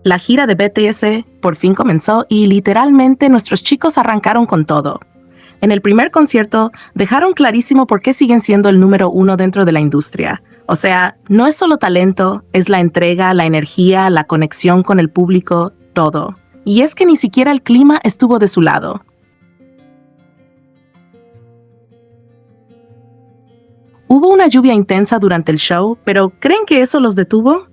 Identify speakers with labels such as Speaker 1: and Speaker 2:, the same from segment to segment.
Speaker 1: La gira de BTS por fin comenzó y literalmente nuestros chicos arrancaron con todo. En el primer concierto dejaron clarísimo por qué siguen siendo el número uno dentro de la industria. O sea, no es solo talento, es la entrega, la energía, la conexión con el público, todo. Y es que ni siquiera el clima estuvo de su lado. Hubo una lluvia intensa durante el show, pero ¿creen que eso los detuvo?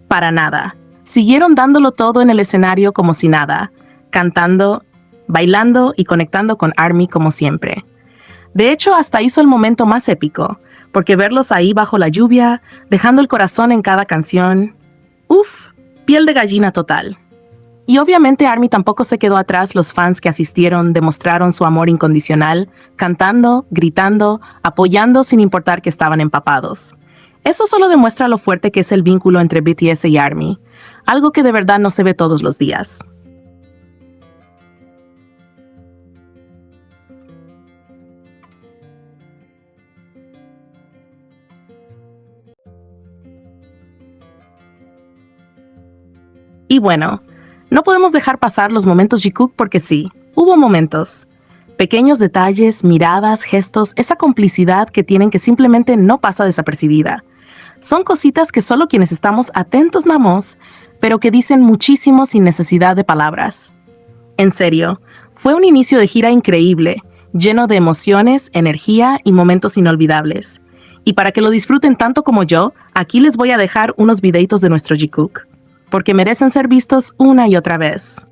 Speaker 1: Para nada. Siguieron dándolo todo en el escenario como si nada, cantando, bailando y conectando con ARMY como siempre. De hecho, hasta hizo el momento más épico, porque verlos ahí bajo la lluvia, dejando el corazón en cada canción, ¡uf! Piel de gallina total. Y obviamente ARMY tampoco se quedó atrás. Los fans que asistieron demostraron su amor incondicional, cantando, gritando, apoyando sin importar que estaban empapados. Eso solo demuestra lo fuerte que es el vínculo entre BTS y ARMY, algo que de verdad no se ve todos los días. Y bueno, no podemos dejar pasar los momentos Jikook porque sí, hubo momentos. Pequeños detalles, miradas, gestos, esa complicidad que tienen que simplemente no pasa desapercibida. Son cositas que solo quienes estamos atentos namos, pero que dicen muchísimo sin necesidad de palabras. En serio, fue un inicio de gira increíble, lleno de emociones, energía y momentos inolvidables. Y para que lo disfruten tanto como yo, aquí les voy a dejar unos videitos de nuestro Jikook, porque merecen ser vistos una y otra vez.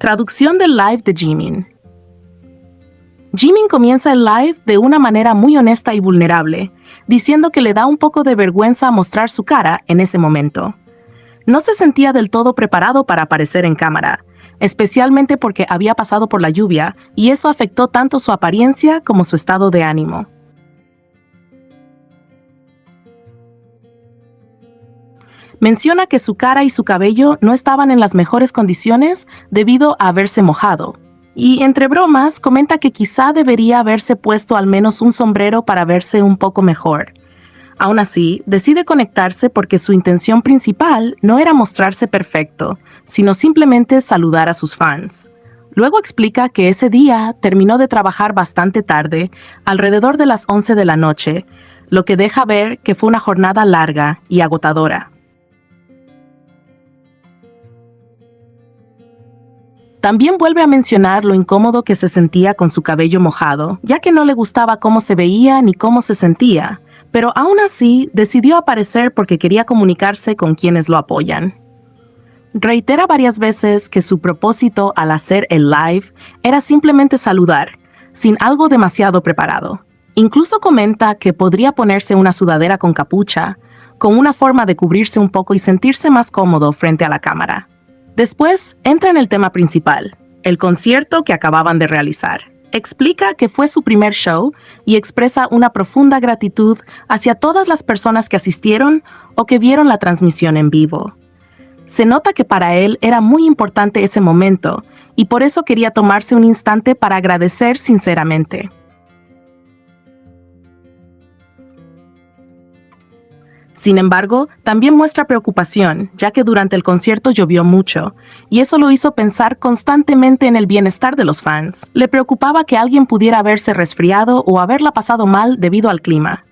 Speaker 1: Traducción del live de Jimin. Jimin comienza el live de una manera muy honesta y vulnerable, diciendo que le da un poco de vergüenza mostrar su cara en ese momento. No se sentía del todo preparado para aparecer en cámara, especialmente porque había pasado por la lluvia y eso afectó tanto su apariencia como su estado de ánimo. Menciona que su cara y su cabello no estaban en las mejores condiciones debido a haberse mojado. Y entre bromas, comenta que quizá debería haberse puesto al menos un sombrero para verse un poco mejor. Aún así, decide conectarse porque su intención principal no era mostrarse perfecto, sino simplemente saludar a sus fans. Luego explica que ese día terminó de trabajar bastante tarde, alrededor de las 11 de la noche, lo que deja ver que fue una jornada larga y agotadora. También vuelve a mencionar lo incómodo que se sentía con su cabello mojado, ya que no le gustaba cómo se veía ni cómo se sentía, pero aún así decidió aparecer porque quería comunicarse con quienes lo apoyan. Reitera varias veces que su propósito al hacer el live era simplemente saludar, sin algo demasiado preparado. Incluso comenta que podría ponerse una sudadera con capucha, con una forma de cubrirse un poco y sentirse más cómodo frente a la cámara. Después entra en el tema principal, el concierto que acababan de realizar. Explica que fue su primer show y expresa una profunda gratitud hacia todas las personas que asistieron o que vieron la transmisión en vivo. Se nota que para él era muy importante ese momento y por eso quería tomarse un instante para agradecer sinceramente. Sin embargo, también muestra preocupación, ya que durante el concierto llovió mucho, y eso lo hizo pensar constantemente en el bienestar de los fans. Le preocupaba que alguien pudiera haberse resfriado o haberla pasado mal debido al clima.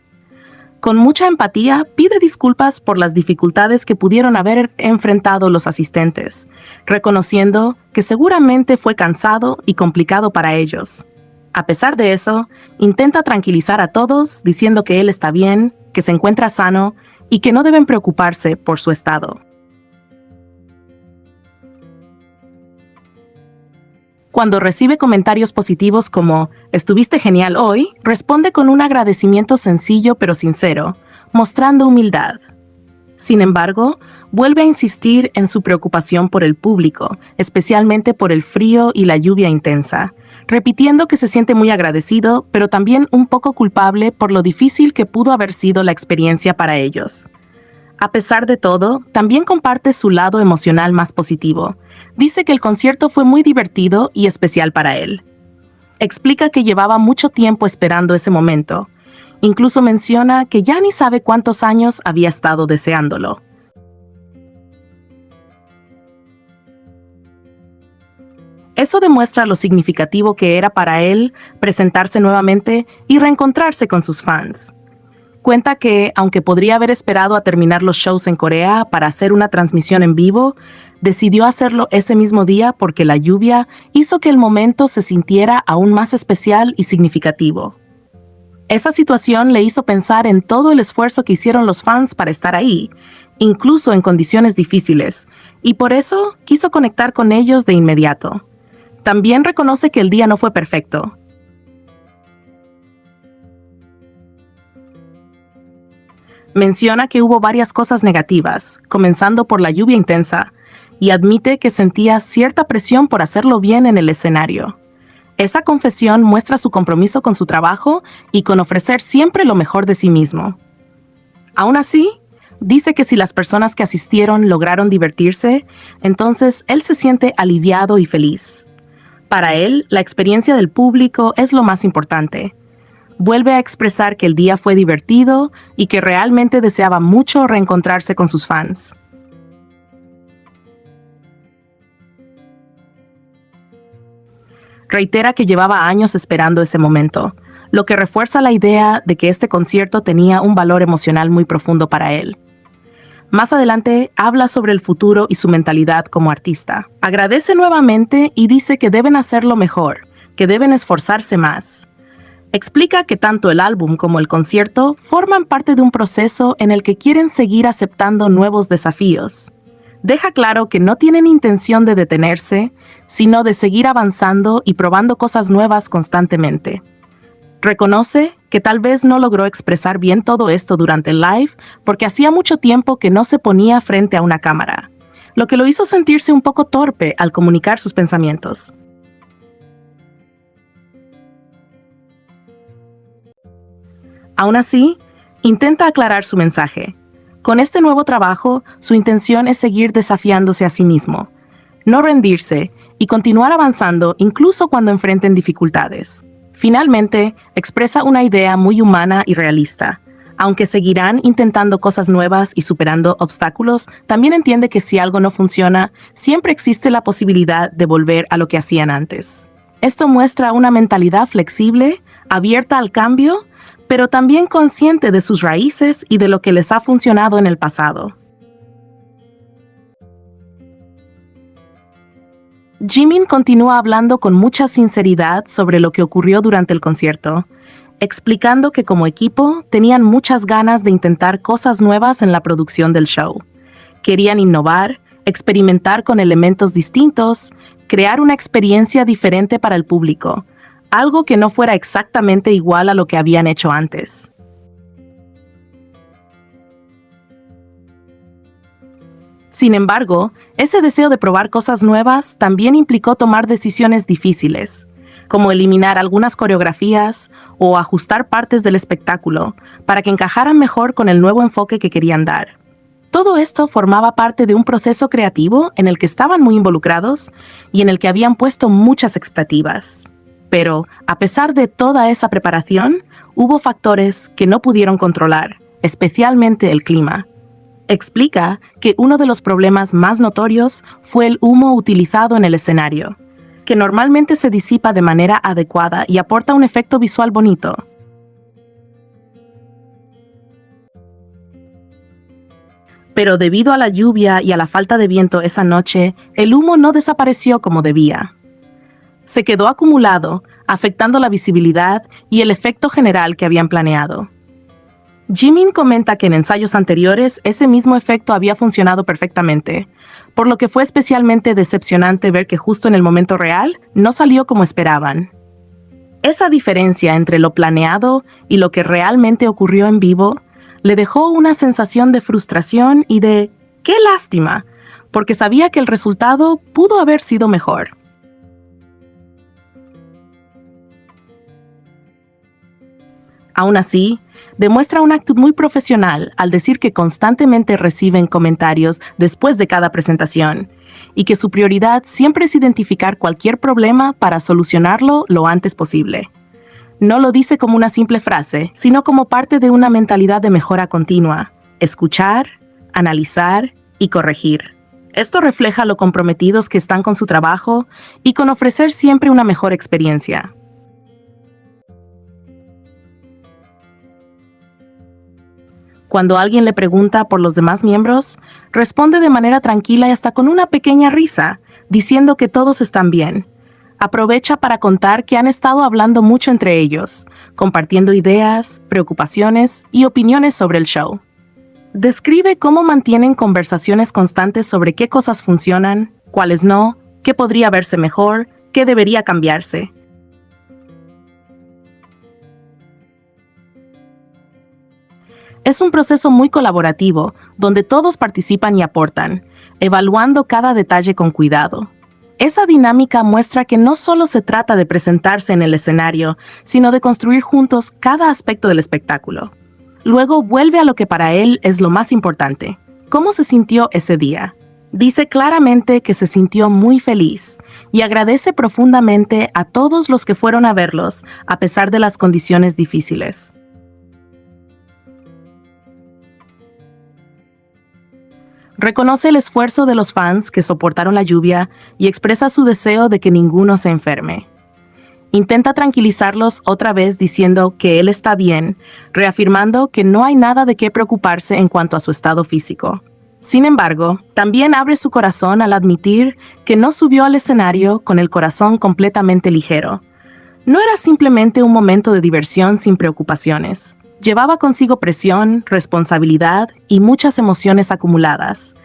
Speaker 1: Con mucha empatía, pide disculpas por las dificultades que pudieron haber enfrentado los asistentes, reconociendo que seguramente fue cansado y complicado para ellos. A pesar de eso, intenta tranquilizar a todos diciendo que él está bien, que se encuentra sano y que no deben preocuparse por su estado. Cuando recibe comentarios positivos como «Estuviste genial hoy», responde con un agradecimiento sencillo pero sincero, mostrando humildad. Sin embargo, vuelve a insistir en su preocupación por el público, especialmente por el frío y la lluvia intensa, repitiendo que se siente muy agradecido, pero también un poco culpable por lo difícil que pudo haber sido la experiencia para ellos. A pesar de todo, también comparte su lado emocional más positivo. Dice que el concierto fue muy divertido y especial para él. Explica que llevaba mucho tiempo esperando ese momento. Incluso menciona que ya ni sabe cuántos años había estado deseándolo. Eso demuestra lo significativo que era para él presentarse nuevamente y reencontrarse con sus fans. Cuenta que, aunque podría haber esperado a terminar los shows en Corea para hacer una transmisión en vivo, decidió hacerlo ese mismo día porque la lluvia hizo que el momento se sintiera aún más especial y significativo. Esa situación le hizo pensar en todo el esfuerzo que hicieron los fans para estar ahí, incluso en condiciones difíciles, y por eso quiso conectar con ellos de inmediato. También reconoce que el día no fue perfecto. Menciona que hubo varias cosas negativas, comenzando por la lluvia intensa, y admite que sentía cierta presión por hacerlo bien en el escenario. Esa confesión muestra su compromiso con su trabajo y con ofrecer siempre lo mejor de sí mismo. Aún así, dice que si las personas que asistieron lograron divertirse, entonces él se siente aliviado y feliz. Para él, la experiencia del público es lo más importante. Vuelve a expresar que el día fue divertido y que realmente deseaba mucho reencontrarse con sus fans. Reitera que llevaba años esperando ese momento, lo que refuerza la idea de que este concierto tenía un valor emocional muy profundo para él. Más adelante, habla sobre el futuro y su mentalidad como artista. Agradece nuevamente y dice que deben hacerlo mejor, que deben esforzarse más. Explica que tanto el álbum como el concierto forman parte de un proceso en el que quieren seguir aceptando nuevos desafíos. Deja claro que no tienen intención de detenerse, sino de seguir avanzando y probando cosas nuevas constantemente. Reconoce que tal vez no logró expresar bien todo esto durante el live porque hacía mucho tiempo que no se ponía frente a una cámara, lo que lo hizo sentirse un poco torpe al comunicar sus pensamientos. Aún así, intenta aclarar su mensaje. Con este nuevo trabajo, su intención es seguir desafiándose a sí mismo, no rendirse y continuar avanzando incluso cuando enfrenten dificultades. Finalmente, expresa una idea muy humana y realista. Aunque seguirán intentando cosas nuevas y superando obstáculos, también entiende que si algo no funciona, siempre existe la posibilidad de volver a lo que hacían antes. Esto muestra una mentalidad flexible, abierta al cambio, pero también consciente de sus raíces y de lo que les ha funcionado en el pasado. Jimin continúa hablando con mucha sinceridad sobre lo que ocurrió durante el concierto, explicando que como equipo tenían muchas ganas de intentar cosas nuevas en la producción del show. Querían innovar, experimentar con elementos distintos, crear una experiencia diferente para el público, algo que no fuera exactamente igual a lo que habían hecho antes. Sin embargo, ese deseo de probar cosas nuevas también implicó tomar decisiones difíciles, como eliminar algunas coreografías o ajustar partes del espectáculo para que encajaran mejor con el nuevo enfoque que querían dar. Todo esto formaba parte de un proceso creativo en el que estaban muy involucrados y en el que habían puesto muchas expectativas. Pero, a pesar de toda esa preparación, hubo factores que no pudieron controlar, especialmente el clima. Explica que uno de los problemas más notorios fue el humo utilizado en el escenario, que normalmente se disipa de manera adecuada y aporta un efecto visual bonito. Pero debido a la lluvia y a la falta de viento esa noche, el humo no desapareció como debía. Se quedó acumulado, afectando la visibilidad y el efecto general que habían planeado. Jimin comenta que en ensayos anteriores ese mismo efecto había funcionado perfectamente, por lo que fue especialmente decepcionante ver que justo en el momento real no salió como esperaban. Esa diferencia entre lo planeado y lo que realmente ocurrió en vivo le dejó una sensación de frustración y de ¡qué lástima!, porque sabía que el resultado pudo haber sido mejor. Aún así, demuestra una actitud muy profesional al decir que constantemente reciben comentarios después de cada presentación y que su prioridad siempre es identificar cualquier problema para solucionarlo lo antes posible. No lo dice como una simple frase, sino como parte de una mentalidad de mejora continua: escuchar, analizar y corregir. Esto refleja lo comprometidos que están con su trabajo y con ofrecer siempre una mejor experiencia. Cuando alguien le pregunta por los demás miembros, responde de manera tranquila y hasta con una pequeña risa, diciendo que todos están bien. Aprovecha para contar que han estado hablando mucho entre ellos, compartiendo ideas, preocupaciones y opiniones sobre el show. Describe cómo mantienen conversaciones constantes sobre qué cosas funcionan, cuáles no, qué podría verse mejor, qué debería cambiarse. Es un proceso muy colaborativo, donde todos participan y aportan, evaluando cada detalle con cuidado. Esa dinámica muestra que no solo se trata de presentarse en el escenario, sino de construir juntos cada aspecto del espectáculo. Luego vuelve a lo que para él es lo más importante: ¿cómo se sintió ese día? Dice claramente que se sintió muy feliz y agradece profundamente a todos los que fueron a verlos a pesar de las condiciones difíciles. Reconoce el esfuerzo de los fans que soportaron la lluvia y expresa su deseo de que ninguno se enferme. Intenta tranquilizarlos otra vez diciendo que él está bien, reafirmando que no hay nada de qué preocuparse en cuanto a su estado físico. Sin embargo, también abre su corazón al admitir que no subió al escenario con el corazón completamente ligero. No era simplemente un momento de diversión sin preocupaciones. Llevaba consigo presión, responsabilidad y muchas emociones acumuladas.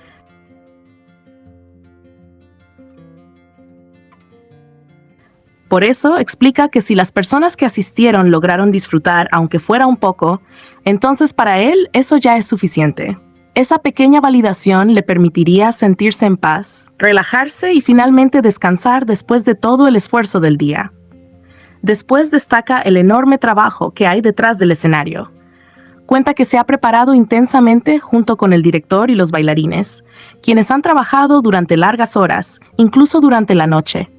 Speaker 1: Por eso explica que si las personas que asistieron lograron disfrutar, aunque fuera un poco, entonces para él eso ya es suficiente. Esa pequeña validación le permitiría sentirse en paz, relajarse y finalmente descansar después de todo el esfuerzo del día. Después destaca el enorme trabajo que hay detrás del escenario. Cuenta que se ha preparado intensamente junto con el director y los bailarines, quienes han trabajado durante largas horas, incluso durante la noche.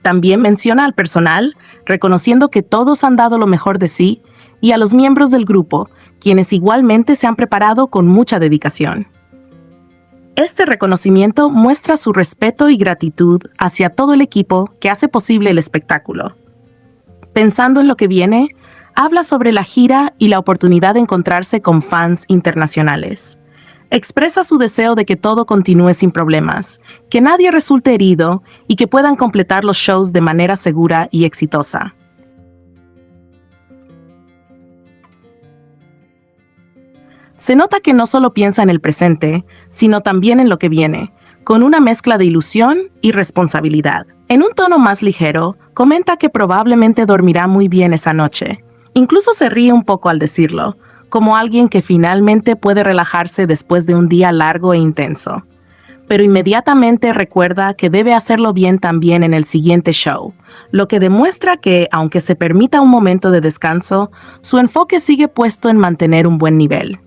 Speaker 1: También menciona al personal, reconociendo que todos han dado lo mejor de sí, y a los miembros del grupo, quienes igualmente se han preparado con mucha dedicación. Este reconocimiento muestra su respeto y gratitud hacia todo el equipo que hace posible el espectáculo. Pensando en lo que viene, habla sobre la gira y la oportunidad de encontrarse con fans internacionales. Expresa su deseo de que todo continúe sin problemas, que nadie resulte herido y que puedan completar los shows de manera segura y exitosa. Se nota que no solo piensa en el presente, sino también en lo que viene, con una mezcla de ilusión y responsabilidad. En un tono más ligero, comenta que probablemente dormirá muy bien esa noche. Incluso se ríe un poco al decirlo, como alguien que finalmente puede relajarse después de un día largo e intenso. Pero inmediatamente recuerda que debe hacerlo bien también en el siguiente show, lo que demuestra que, aunque se permita un momento de descanso, su enfoque sigue puesto en mantener un buen nivel.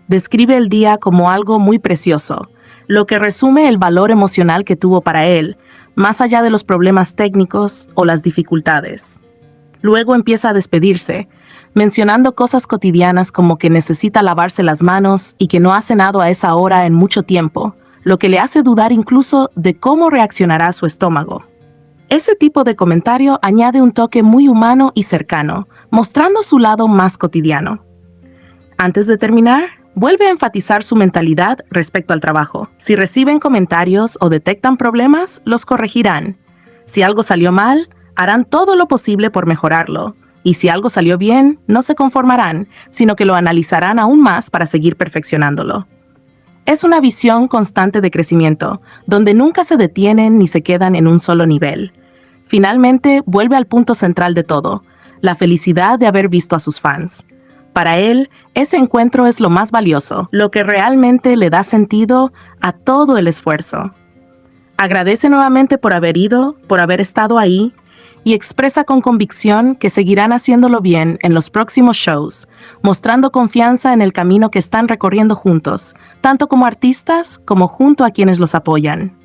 Speaker 1: Describe el día como algo muy precioso, lo que resume el valor emocional que tuvo para él, más allá de los problemas técnicos o las dificultades. Luego empieza a despedirse, mencionando cosas cotidianas como que necesita lavarse las manos y que no ha cenado a esa hora en mucho tiempo, lo que le hace dudar incluso de cómo reaccionará su estómago. Ese tipo de comentario añade un toque muy humano y cercano, mostrando su lado más cotidiano. Antes de terminar, vuelve a enfatizar su mentalidad respecto al trabajo. Si reciben comentarios o detectan problemas, los corregirán. Si algo salió mal, harán todo lo posible por mejorarlo. Y si algo salió bien, no se conformarán, sino que lo analizarán aún más para seguir perfeccionándolo. Es una visión constante de crecimiento, donde nunca se detienen ni se quedan en un solo nivel. Finalmente, vuelve al punto central de todo, la felicidad de haber visto a sus fans. Para él, ese encuentro es lo más valioso, lo que realmente le da sentido a todo el esfuerzo. Agradece nuevamente por haber ido, por haber estado ahí, y expresa con convicción que seguirán haciéndolo bien en los próximos shows, mostrando confianza en el camino que están recorriendo juntos, tanto como artistas como junto a quienes los apoyan.